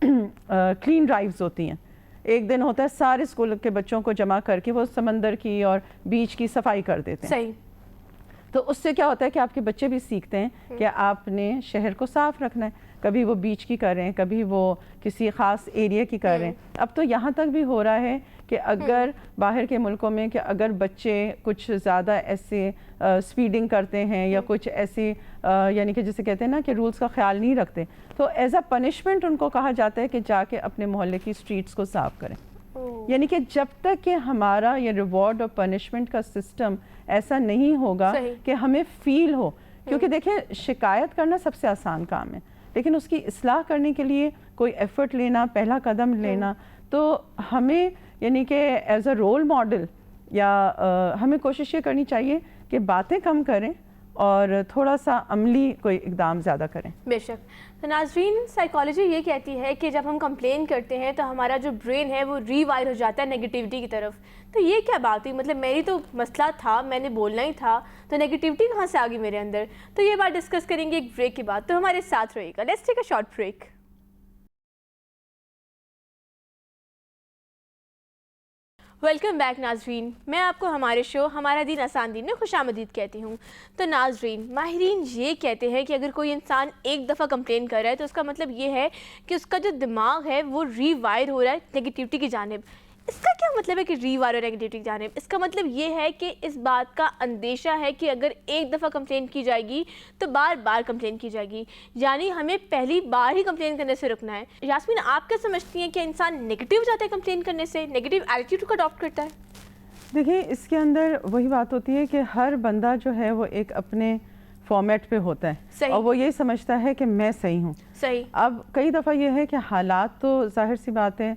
Clean drives ہوتی ہیں. ایک دن ہوتا ہے سارے اسکول کے بچوں کو جمع کر کے وہ سمندر کی اور بیچ کی صفائی کر دیتے ہیں. صحیح. تو اس سے کیا ہوتا ہے کہ آپ کے بچے بھی سیکھتے ہیں کہ آپ نے شہر کو صاف رکھنا ہے. کبھی وہ بیچ کی کر رہے ہیں, کبھی وہ کسی خاص ایریا کی کر رہے ہیں. اب تو یہاں تک بھی ہو رہا ہے کہ اگر باہر کے ملکوں میں کہ اگر بچے کچھ زیادہ ایسے سپیڈنگ کرتے ہیں یا کچھ ایسی یعنی کہ جسے کہتے ہیں نا کہ رولز کا خیال نہیں رکھتے, تو ایز اے پنشمنٹ ان کو کہا جاتا ہے کہ جا کے اپنے محلے کی اسٹریٹس کو صاف کریں. یعنی کہ جب تک کہ ہمارا یہ ریوارڈ اور پنشمنٹ کا سسٹم ایسا نہیں ہوگا کہ ہمیں فیل ہو, کیونکہ دیکھیں شکایت کرنا سب سے آسان کام ہے, لیکن اس کی اصلاح کرنے کے لیے کوئی ایفرٹ لینا, پہلا قدم لینا, تو ہمیں یعنی کہ ایز اے رول ماڈل یا ہمیں کوشش یہ کرنی چاہیے کہ باتیں کم کریں اور تھوڑا سا عملی کوئی اقدام زیادہ کریں. بے شک. تو ناظرین, سائیکالوجی یہ کہتی ہے کہ جب ہم کمپلین کرتے ہیں تو ہمارا جو برین ہے وہ ری وائر ہو جاتا ہے نیگیٹیوٹی کی طرف. تو یہ کیا بات ہوئی؟ مطلب میری تو مسئلہ تھا, میں نے بولنا ہی تھا, تو نیگیٹیوٹی کہاں سے آ گئی میرے اندر؟ تو یہ بات ڈسکس کریں گے ایک بریک کے بعد, تو ہمارے ساتھ رہیے گا. Let's take a short break. Welcome back ناظرین, میں آپ کو ہمارے شو ہمارا دین آسان دین میں خوش آمدید کہتی ہوں. تو ناظرین, ماہرین یہ کہتے ہیں کہ اگر کوئی انسان ایک دفعہ کمپلین کر رہا ہے تو اس کا مطلب یہ ہے کہ اس کا جو دماغ ہے وہ ری وائر ہو رہا ہے نیگیٹیوٹی کی جانب. اس کا کیا مطلب ہے کہ ری وائر اور نیگیٹیوٹی کی جانب؟ اس کا مطلب یہ ہے کہ اس بات کا اندیشہ ہے کہ اگر ایک دفعہ کمپلین کی جائے گی تو بار بار کمپلین کی جائے گی, یعنی ہمیں پہلی بار ہی کمپلین کرنے سے رکنا ہے. یاسمین, آپ کیا سمجھتی ہیں کہ انسان نیگیٹو ہو جاتا ہے کمپلین کرنے سے, نیگیٹو ایٹیٹیوڈ کو اڈاپٹ کرتا ہے؟ دیکھیں اس کے اندر وہی بات ہوتی ہے کہ ہر بندہ جو ہے وہ ایک اپنے فارمیٹ پہ ہوتا ہے اور وہ یہی سمجھتا ہے کہ میں صحیح ہوں. صحیح. اب کئی دفعہ یہ ہے کہ حالات تو ظاہر سی بات ہے,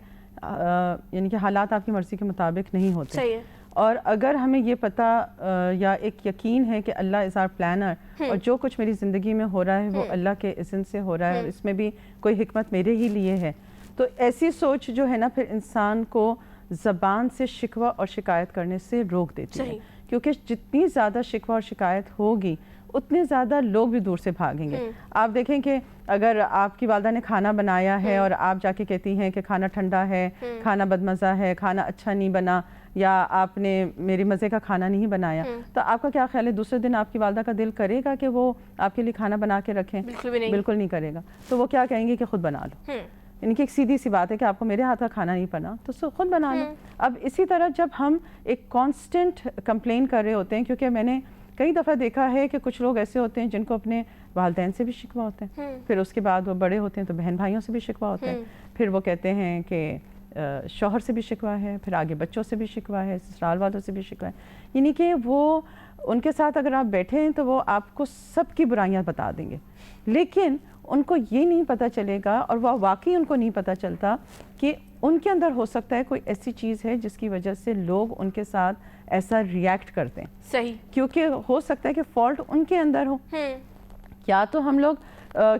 یعنی کہ حالات آپ کی مرضی کے مطابق نہیں ہوتے. صحیح ہے. اور اگر ہمیں یہ پتہ یا ایک یقین ہے کہ اللہ از آر پلانر اور جو کچھ میری زندگی میں ہو رہا ہے وہ اللہ کے اذن سے ہو رہا ہے اور اس میں بھی کوئی حکمت میرے ہی لیے ہے, تو ایسی سوچ جو ہے نا پھر انسان کو زبان سے شکوہ اور شکایت کرنے سے روک دیتی ہے. کیونکہ جتنی زیادہ شکوہ اور شکایت ہوگی اتنے زیادہ لوگ بھی دور سے بھاگیں گے. آپ دیکھیں کہ اگر آپ کی والدہ نے کھانا بنایا ہے اور آپ جا کے کہتی ہیں کہ کھانا ٹھنڈا ہے, کھانا بدمزہ ہے, کھانا اچھا نہیں بنا, یا آپ نے میری مزے کا کھانا نہیں بنایا, تو آپ کا کیا خیال ہے دوسرے دن آپ کی والدہ کا دل کرے گا کہ وہ آپ کے لیے کھانا بنا کے رکھیں؟ بالکل نہیں کرے گا. تو وہ کیا کہیں گے کہ خود بنا لو. یعنی کہ ایک سیدھی سی بات ہے کہ آپ کو میرے ہاتھ کا کھانا نہیں بنا تو خود بنا لو. اب اسی طرح جب ہم ایک کانسٹنٹ کمپلین کر رہے ہوتے ہیں, کیونکہ میں نے کئی دفعہ دیکھا ہے کہ کچھ لوگ ایسے ہوتے ہیں جن کو اپنے والدین سے بھی شکوہ ہوتے ہیں, پھر اس کے بعد وہ بڑے ہوتے ہیں تو بہن بھائیوں سے بھی شکوہ ہوتا ہے, پھر وہ کہتے ہیں کہ شوہر سے بھی شکوہ ہے, پھر آگے بچوں سے بھی شکوہ ہے, سسرال والوں سے بھی شکوہ ہے. یعنی کہ وہ ان کے ساتھ اگر آپ بیٹھے ہیں تو وہ آپ کو سب کی برائیاں بتا دیں گے, لیکن ان کو یہ نہیں پتہ چلے گا اور وہ واقعی ان کو نہیں پتہ چلتا کہ ان کے اندر ہو سکتا ہے کوئی ایسی چیز ہے جس کی وجہ سے لوگ ان کے ساتھ ایسا ریئیکٹ کرتے ہیں. صحیح. کیونکہ ہو سکتا ہے کہ فالٹ ان کے اندر ہو. یا تو ہم لوگ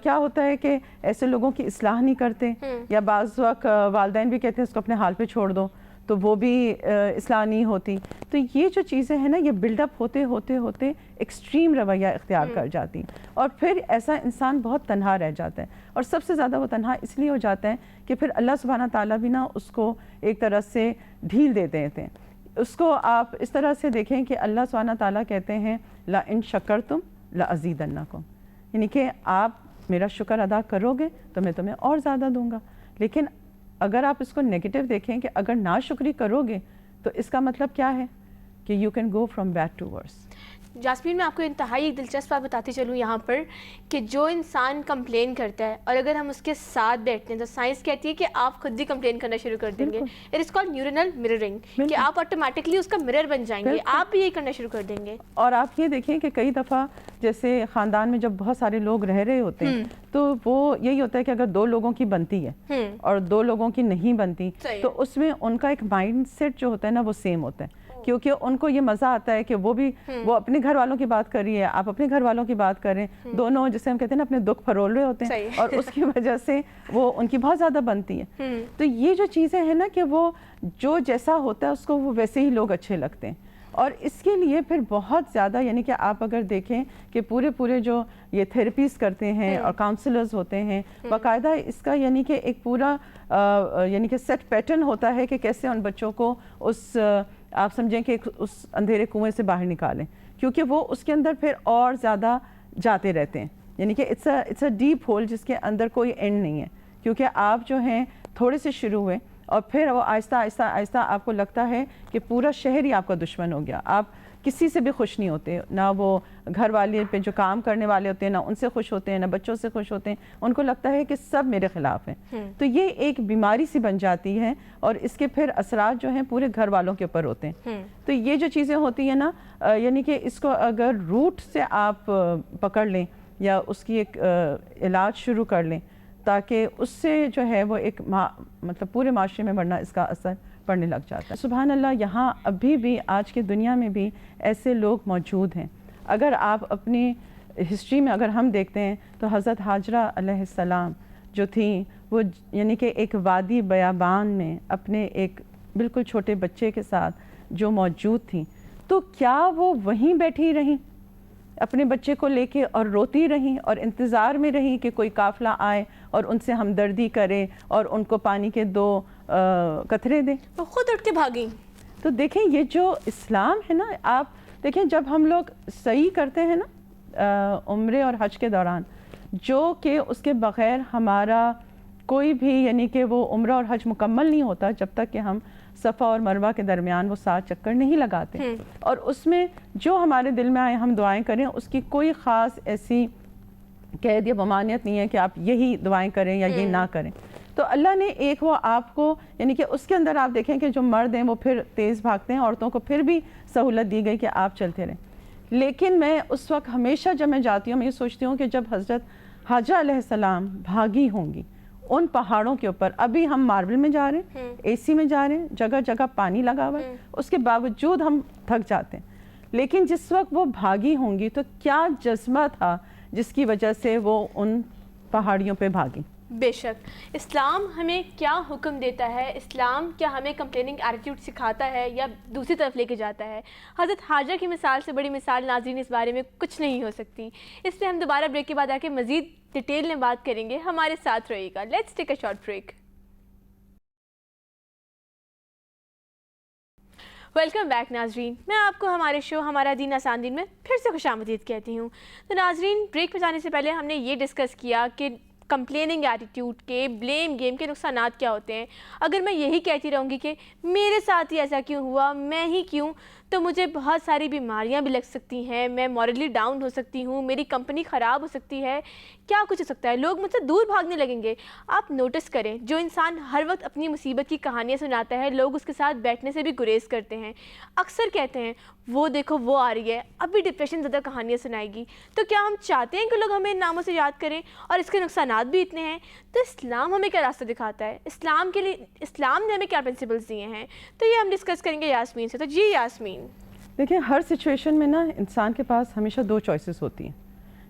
کیا ہوتا ہے کہ ایسے لوگوں کی اصلاح نہیں کرتے, یا بعض وقت والدین بھی کہتے ہیں اس کو اپنے حال پہ چھوڑ دو, تو وہ بھی اصلاح نہیں ہوتی. تو یہ جو چیزیں ہیں نا یہ بلڈ اپ ہوتے ہوتے ہوتے ایکسٹریم رویہ اختیار کر جاتی ہیں, اور پھر ایسا انسان بہت تنہا رہ جاتا ہے. اور سب سے زیادہ وہ تنہا اس لیے ہو جاتا ہے کہ پھر اللہ سبحانہ تعالیٰ بھی نا اس کو ایک طرح سے ڈھیل دے دیتے ہیں. اس کو آپ اس طرح سے دیکھیں کہ اللہ سبحانہ تعالیٰ کہتے ہیں لا ان شکرتم لازیدنکم, یعنی کہ آپ میرا شکر ادا کرو گے تو میں تمہیں اور زیادہ دوں گا. لیکن اگر آپ اس کو نیگیٹو دیکھیں کہ اگر ناشکری کرو گے تو اس کا مطلب کیا ہے کہ you can go from bad to worse. Jasmine, میں آپ کو انتہائی ایک دلچسپ بات بتاتی چلوں یہاں پر کہ جو انسان کمپلین کرتا ہے اور اگر ہم اس کے ساتھ بیٹھتے ہیں تو سائنس کہتی ہے کہ آپ خود بھی کمپلین کرنا شروع کر دیں گے. اٹ از کالڈ نیورل مررنگ, کہ آپ آٹومیٹکلی اس کا مرر بن جائیں گے, آپ بھی یہی کرنا شروع کر دیں گے. اور آپ یہ دیکھیں کہ کئی دفعہ جیسے خاندان میں جب بہت سارے لوگ رہ رہے ہوتے ہیں تو وہ یہی ہوتا ہے کہ اگر 2 لوگوں کی بنتی ہے اور 2 لوگوں کی نہیں بنتی تو اس میں ان کا ایک مائنڈ سیٹ جو ہوتا ہے نا وہ سیم ہوتا ہے, کیونکہ ان کو یہ مزہ آتا ہے کہ وہ بھی وہ اپنے گھر والوں کی بات کر رہی ہے, آپ اپنے گھر والوں کی بات کریں, دونوں جسے ہم کہتے ہیں نا اپنے دکھ پھرول رہے ہوتے ہیں, اور اس کی وجہ سے وہ ان کی بہت زیادہ بنتی ہے. تو یہ جو چیزیں ہیں نا کہ وہ جو جیسا ہوتا ہے اس کو وہ ویسے ہی لوگ اچھے لگتے ہیں. اور اس کے لیے پھر بہت زیادہ یعنی کہ آپ اگر دیکھیں کہ پورے جو یہ تھیراپیز کرتے ہیں اور کاؤنسلرز ہوتے ہیں باقاعدہ اس کا یعنی کہ ایک پورا یعنی کہ سیٹ پیٹرن ہوتا ہے کہ کیسے ان بچوں کو اس آپ سمجھیں کہ اس اندھیرے کنویں سے باہر نکالیں، کیونکہ وہ اس کے اندر پھر اور زیادہ جاتے رہتے ہیں، یعنی کہ اٹس اے ڈیپ ہول جس کے اندر کوئی اینڈ نہیں ہے، کیونکہ آپ جو ہیں تھوڑے سے شروع ہوئے اور پھر وہ آہستہ آہستہ آہستہ آپ کو لگتا ہے کہ پورا شہر ہی آپ کا دشمن ہو گیا، آپ کسی سے بھی خوش نہیں ہوتے، نہ وہ گھر والے پہ جو کام کرنے والے ہوتے ہیں نہ ان سے خوش ہوتے ہیں، نہ بچوں سے خوش ہوتے ہیں، ان کو لگتا ہے کہ سب میرے خلاف ہیں، تو یہ ایک بیماری سی بن جاتی ہے اور اس کے پھر اثرات جو ہیں پورے گھر والوں کے اوپر ہوتے ہیں۔ تو یہ جو چیزیں ہوتی ہیں نا یعنی کہ اس کو اگر روٹ سے آپ پکڑ لیں یا اس کی ایک علاج شروع کر لیں تاکہ اس سے جو ہے وہ ایک مطلب پورے معاشرے میں ورنہ اس کا اثر پڑنے لگ جاتا ہے۔ سبحان اللہ، یہاں ابھی بھی آج کی دنیا میں بھی ایسے لوگ موجود ہیں۔ اگر آپ اپنی ہسٹری میں اگر ہم دیکھتے ہیں تو حضرت ہاجرہ علیہ السلام جو تھیں وہ یعنی کہ ایک وادی بیابان میں اپنے ایک بالکل چھوٹے بچے کے ساتھ جو موجود تھیں، تو کیا وہ وہیں بیٹھی رہیں اپنے بچے کو لے کے اور روتی رہیں اور انتظار میں رہیں کہ کوئی قافلہ آئے اور ان سے ہمدردی کرے اور ان کو پانی کے 2 قطرے دیں؟ وہ خود اٹھ کے بھاگیں۔ تو دیکھیں یہ جو اسلام ہے نا، آپ دیکھیں جب ہم لوگ صحیح کرتے ہیں نا عمرے اور حج کے دوران، جو کہ اس کے بغیر ہمارا کوئی بھی یعنی کہ وہ عمرہ اور حج مکمل نہیں ہوتا جب تک کہ ہم صفا اور مروہ کے درمیان وہ 7 چکر نہیں لگاتے، اور اس میں جو ہمارے دل میں آئے ہم دعائیں کریں، اس کی کوئی خاص ایسی قید یا ممانعت نہیں ہے کہ آپ یہی دعائیں کریں یا یہ نہ کریں۔ تو اللہ نے ایک وہ آپ کو یعنی کہ اس کے اندر آپ دیکھیں کہ جو مرد ہیں وہ پھر تیز بھاگتے ہیں، عورتوں کو پھر بھی سہولت دی گئی کہ آپ چلتے رہیں، لیکن میں اس وقت ہمیشہ جب میں جاتی ہوں میں یہ سوچتی ہوں کہ جب حضرت حاجہ علیہ السلام بھاگی ہوں گی ان پہاڑوں کے اوپر، ابھی ہم ماربل میں جا رہے ہیں، اے سی میں جا رہے ہیں، جگہ جگہ پانی لگا ہوا ہے، اس کے باوجود ہم تھک جاتے ہیں، لیکن جس وقت وہ بھاگی ہوں گی تو کیا جذبہ تھا جس کی وجہ سے وہ ان پہاڑیوں پہ بھاگی۔ بے شک اسلام ہمیں کیا حکم دیتا ہے، اسلام کیا ہمیں کمپلیننگ ایٹیٹیوڈ سکھاتا ہے یا دوسری طرف لے کے جاتا ہے؟ حضرت حاجہ کی مثال سے بڑی مثال ناظرین اس بارے میں کچھ نہیں ہو سکتی، اس لیے ہم دوبارہ بریک کے بعد آ کے مزید ڈیٹیل میں بات کریں گے، ہمارے ساتھ رہیے گا۔ Let's take a short break. Welcome back ناظرین، میں آپ کو ہمارے شو ہمارا دین آسان دین میں پھر سے خوش آمدید کہتی ہوں۔ تو ناظرین بریک میں جانے سے پہلے ہم نے یہ ڈسکس کیا کہ کمپلیننگ ایٹیٹیوڈ کے، بلیم گیم کے نقصانات کیا ہوتے ہیں۔ اگر میں یہی کہتی رہوں گی کہ میرے ساتھ ہی ایسا کیوں ہوا، میں ہی کیوں، تو مجھے بہت ساری بیماریاں بھی لگ سکتی ہیں، میں مورلی ڈاؤن ہو سکتی ہوں، میری کمپنی خراب ہو سکتی ہے، کیا کچھ ہو سکتا ہے، لوگ مجھ سے دور بھاگنے لگیں گے۔ آپ نوٹس کریں جو انسان ہر وقت اپنی مصیبت کی کہانیاں سناتا ہے، لوگ اس کے ساتھ بیٹھنے سے بھی گریز کرتے ہیں، اکثر کہتے ہیں وہ دیکھو وہ آ رہی ہے، اب بھی ڈپریشن زدہ کہانیاں سنائے گی۔ تو کیا ہم چاہتے ہیں کہ لوگ ہمیں ان ناموں سے یاد کریں، اور اس کے نقصانات بھی اتنے ہیں؟ تو اسلام ہمیں کیا راستہ دکھاتا ہے، اسلام کے لیے اسلام نے ہمیں کیا پرنسپلز دیے ہیں، تو یہ ہم ڈسکس کریں گے یاسمین سے۔ تو جی یاسمین، دیکھیں ہر سچویشن میں نا انسان کے پاس ہمیشہ 2 چوائسز ہوتی ہیں،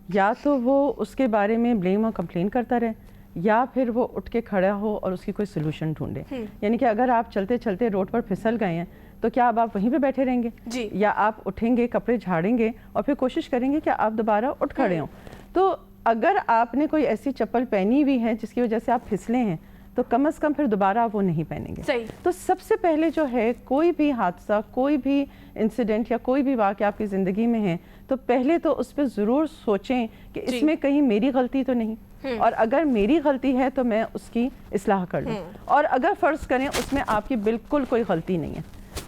یا تو وہ اس کے بارے میں بلیم اور کمپلین کرتا رہے، یا پھر وہ اٹھ کے کھڑا ہو اور اس کی کوئی سلوشن ڈھونڈے۔ یعنی کہ اگر آپ چلتے چلتے روڈ پر پھسل گئے ہیں تو کیا اب آپ وہیں پہ بیٹھے رہیں گے، جی، یا آپ اٹھیں گے، کپڑے جھاڑیں گے اور پھر کوشش کریں گے کہ آپ دوبارہ اٹھ کھڑے ہوں؟ تو اگر آپ نے کوئی ایسی چپل پہنی ہوئی ہے جس کی وجہ سے آپ پھسلے ہیں تو کم از کم پھر دوبارہ آپ وہ نہیں پہنیں گے۔ صحیح۔ تو سب سے پہلے جو ہے کوئی بھی حادثہ، کوئی بھی انسیڈنٹ یا کوئی بھی واقعہ آپ کی زندگی میں ہے تو پہلے تو اس پہ ضرور سوچیں کہ اس میں کہیں میری غلطی تو نہیں، اور اگر میری غلطی ہے تو میں اس کی اصلاح کر لوں، اور اگر فرض کریں اس میں آپ کی بالکل کوئی غلطی نہیں ہے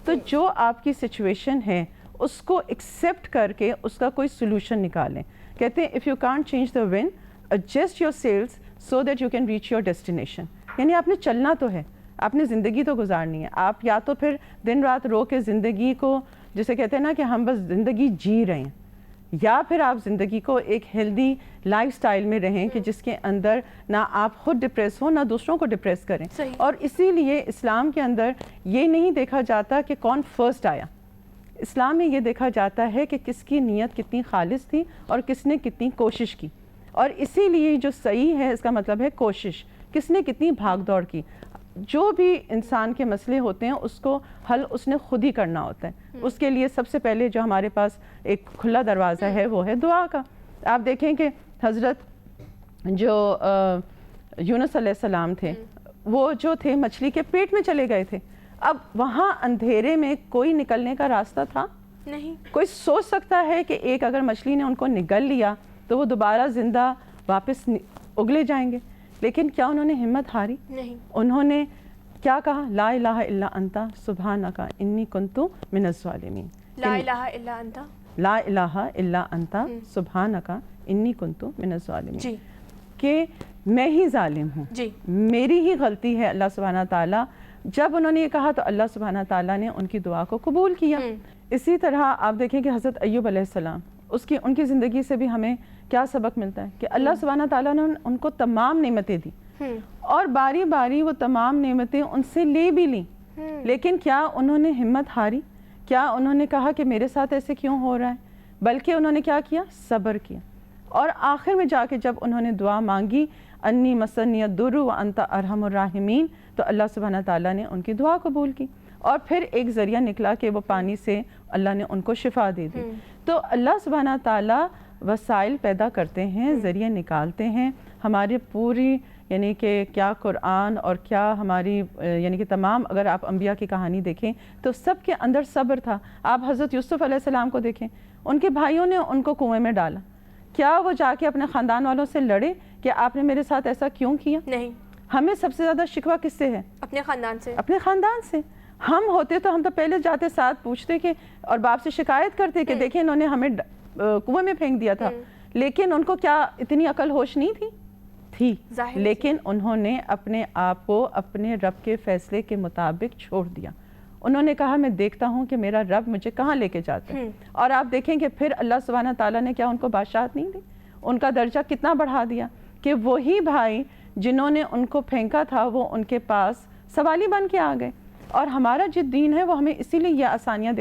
تو جو آپ کی سچویشن ہے اس کو ایکسیپٹ کر کے اس کا کوئی سلوشن نکالیں۔ کہتے ہیں if you can't change the wind, adjust your sails so that you can reach your destination۔ یعنی آپ نے چلنا تو ہے، آپ نے زندگی تو گزارنی ہے، آپ یا تو پھر دن رات رو کے زندگی کو، جسے کہتے ہیں نا کہ ہم بس زندگی جی رہے ہیں، یا پھر آپ زندگی کو ایک ہیلدی لائف سٹائل میں رہیں کہ جس کے اندر نہ آپ خود ڈپریس ہوں نہ دوسروں کو ڈپریس کریں۔ اور اسی لیے اسلام کے اندر یہ نہیں دیکھا جاتا کہ کون فرسٹ آیا، اسلام میں یہ دیکھا جاتا ہے کہ کس کی نیت کتنی خالص تھی اور کس نے کتنی کوشش کی، اور اسی لیے جو صحیح ہے اس کا مطلب ہے کوشش، کس نے کتنی بھاگ دوڑ کی۔ جو بھی انسان کے مسئلے ہوتے ہیں اس کو حل اس نے خود ہی کرنا ہوتا ہے. اس کے لیے سب سے پہلے جو ہمارے پاس ایک کھلا دروازہ ہے وہ ہے دعا کا. آپ دیکھیں کہ حضرت جو یونس علیہ السلام تھے وہ جو تھے مچھلی کے پیٹ میں چلے گئے تھے. اب وہاں اندھیرے میں کوئی نکلنے کا راستہ تھا نہیں. کوئی سوچ سکتا ہے کہ ایک اگر مچھلی نے ان کو نگل لیا تو وہ دوبارہ زندہ واپس اگلے جائیں گے؟ لیکن کیا انہوں نے ہمت ہاری؟ نہیں. انہوں نے کیا کہا؟ لا الہ الا انت سبحانک انی کنت من الظالمین. لا الہ الا انت. لا الہ الا انت سبحانک انی کنت من الظالمین. جی. کہ میں ہی ظالم ہوں. جی. میری ہی غلطی ہے. اللہ سبحانہ تعالیٰ جب انہوں نے یہ کہا تو اللہ سبحانہ تعالیٰ نے ان کی دعا کو قبول کیا. اسی طرح آپ دیکھیں کہ حضرت ایوب علیہ السلام ان کی زندگی سے بھی ہمیں کیا سبق ملتا ہے کہ اللہ سبحانہ تعالیٰ نے ان کو تمام نعمتیں دی اور باری باری وہ تمام نعمتیں ان سے لے بھی لیں. لیکن کیا انہوں نے ہمت ہاری؟ کیا انہوں نے کہا کہ میرے ساتھ ایسے کیوں ہو رہا ہے؟ بلکہ انہوں نے کیا کیا؟ صبر کیا. اور آخر میں جا کے جب انہوں نے دعا مانگی انی مسنی الضر وانت ارحم الراحمین تو اللہ سبحانہ تعالیٰ نے ان کی دعا قبول کی. اور پھر ایک ذریعہ نکلا کہ وہ پانی سے اللہ نے ان کو شفا دے دی. تو اللہ سبحانہ تعالیٰ وسائل پیدا کرتے ہیں، ذریعے نکالتے ہیں. ہماری پوری یعنی کہ کیا قرآن اور کیا ہماری یعنی کہ تمام اگر آپ انبیاء کی کہانی دیکھیں تو سب کے اندر صبر تھا. آپ حضرت یوسف علیہ السلام کو دیکھیں، ان کے بھائیوں نے ان کو کنویں میں ڈالا. کیا وہ جا کے اپنے خاندان والوں سے لڑے کہ آپ نے میرے ساتھ ایسا کیوں کیا؟ نہیں. ہمیں سب سے زیادہ شکوہ کس سے ہے؟ اپنے خاندان سے. اپنے خاندان سے. ہم ہوتے تو ہم تو پہلے جاتے ساتھ پوچھتے کہ اور باپ سے شکایت کرتے کہ دیکھیں انہوں نے ہمیں کنویں میں پھینک دیا تھا. لیکن ان کو کیا اتنی عقل ہوش نہیں تھی؟ لیکن انہوں نے اپنے آپ کو اپنے رب کے فیصلے کے مطابق چھوڑ دیا. انہوں نے کہا میں دیکھتا ہوں کہ میرا رب مجھے کہاں لے کے جاتا ہے. اور آپ دیکھیں کہ پھر اللہ سبحانہ تعالیٰ نے کیا ان کو بادشاہت نہیں دی؟ ان کا درجہ کتنا بڑھا دیا کہ وہی بھائی جنہوں نے ان کو پھینکا تھا وہ ان کے پاس سوالی بن کے آ گئے. اور ہمارا جو دین ہے وہ ہمیں اسی لیے یہ آسانیاں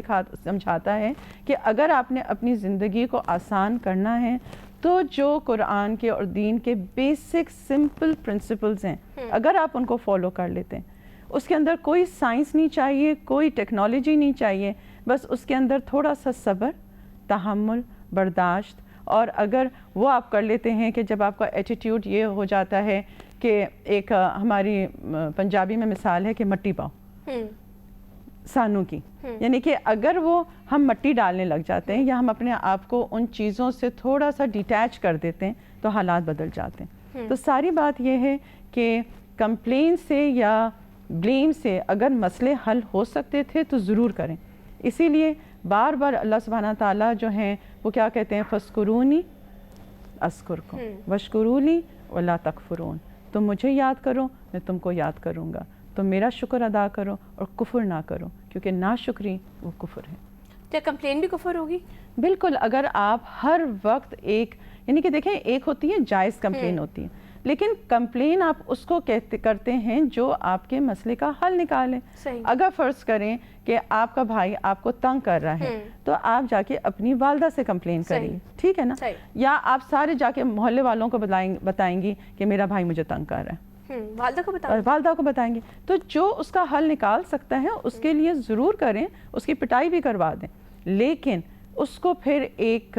سمجھاتا ہے کہ اگر آپ نے اپنی زندگی کو آسان کرنا ہے تو جو قرآن کے اور دین کے بیسک سمپل پرنسپلز ہیں اگر آپ ان کو فالو کر لیتے ہیں، اس کے اندر کوئی سائنس نہیں چاہیے، کوئی ٹیکنالوجی نہیں چاہیے، بس اس کے اندر تھوڑا سا صبر، تحمل، برداشت. اور اگر وہ آپ کر لیتے ہیں کہ جب آپ کا ایٹیٹیوڈ یہ ہو جاتا ہے کہ ایک ہماری پنجابی میں مثال ہے کہ مٹی پاؤ سانو کی، یعنی کہ اگر وہ ہم مٹی ڈالنے لگ جاتے ہیں یا ہم اپنے آپ کو ان چیزوں سے تھوڑا سا ڈیٹیچ کر دیتے ہیں تو حالات بدل جاتے ہیں. تو ساری بات یہ ہے کہ کمپلین سے یا بلیم سے اگر مسئلے حل ہو سکتے تھے تو ضرور کریں. اسی لیے بار بار اللہ سبحانہ تعالیٰ جو ہیں وہ کیا کہتے ہیں؟ فَاسْکُرُونِی اذْکُرْکُم وَاشْکُرُوا وَلَا تَکْفُرُون. تم مجھے یاد کرو میں تم کو یاد کروں گا، تم میرا شکر ادا کرو اور کفر نہ کرو، کیونکہ ناشکری وہ کفر ہے. کیا کمپلین بھی کفر ہوگی؟ بالکل. اگر آپ ہر وقت ایک یعنی کہ دیکھیں ایک ہوتی ہے جائز کمپلین ہوتی ہے، لیکن کمپلین آپ اس کو کرتے ہیں جو آپ کے مسئلے کا حل نکالیں. اگر فرض کریں کہ آپ کا بھائی آپ کو تنگ کر رہا ہے تو آپ جا کے اپنی والدہ سے کمپلین کریے، ٹھیک ہے نا؟ یا آپ سارے جا کے محلے والوں کو بتائیں گی کہ میرا بھائی مجھے تنگ کر رہا ہے، والدہ کو بتائیں گے. تو جو اس کا حل نکال سکتا ہے اس کے لیے ضرور کریں، اس کی پٹائی بھی کروا دیں. لیکن اس کو پھر ایک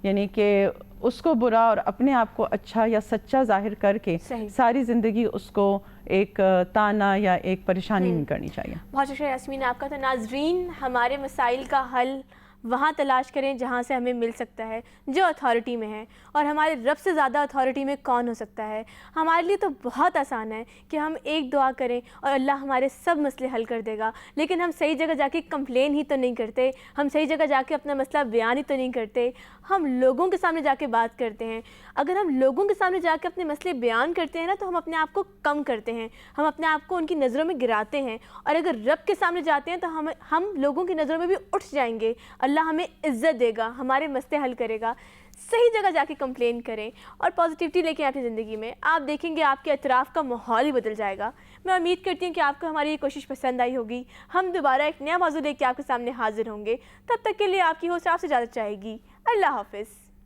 یعنی کہ اس کو برا اور اپنے آپ کو اچھا یا سچا ظاہر کر کے ساری زندگی اس کو ایک تانا یا ایک پریشانی نہیں کرنی چاہیے. بہت شکریہ یاسمین آپ کا. تو ناظرین ہمارے مسائل کا حل وہاں تلاش کریں جہاں سے ہمیں مل سکتا ہے، جو اتھارٹی میں ہے. اور ہمارے رب سے زیادہ اتھارٹی میں کون ہو سکتا ہے؟ ہمارے لیے تو بہت آسان ہے کہ ہم ایک دعا کریں اور اللہ ہمارے سب مسئلے حل کر دے گا. لیکن ہم صحیح جگہ جا کے کمپلین ہی تو نہیں کرتے، ہم صحیح جگہ جا کے اپنا مسئلہ بیان ہی تو نہیں کرتے. ہم لوگوں کے سامنے جا کے بات کرتے ہیں. اگر ہم لوگوں کے سامنے جا کے اپنے مسئلے بیان کرتے ہیں نا تو ہم اپنے آپ کو کم کرتے ہیں، ہم اپنے آپ کو ان کی نظروں میں گراتے ہیں. اور اگر رب کے سامنے جاتے ہیں تو ہم لوگوں کی نظروں میں بھی اٹھ جائیں گے. اللہ ہمیں عزت دے گا، ہمارے مسئلے حل کرے گا. صحیح جگہ جا کے کمپلین کریں اور پازیٹیوٹی لے کے اپنی زندگی میں. آپ دیکھیں گے آپ کے اطراف کا ماحول ہی بدل جائے گا. میں امید کرتی ہوں کہ آپ کو ہماری یہ کوشش پسند آئی ہوگی. ہم دوبارہ ایک نیا موضوع لے کے آپ کے سامنے حاضر ہوں گے. تب تک کے لیے آپ کی ہوسٹ آپ سے اجازت چاہے گی. اللہ حافظ.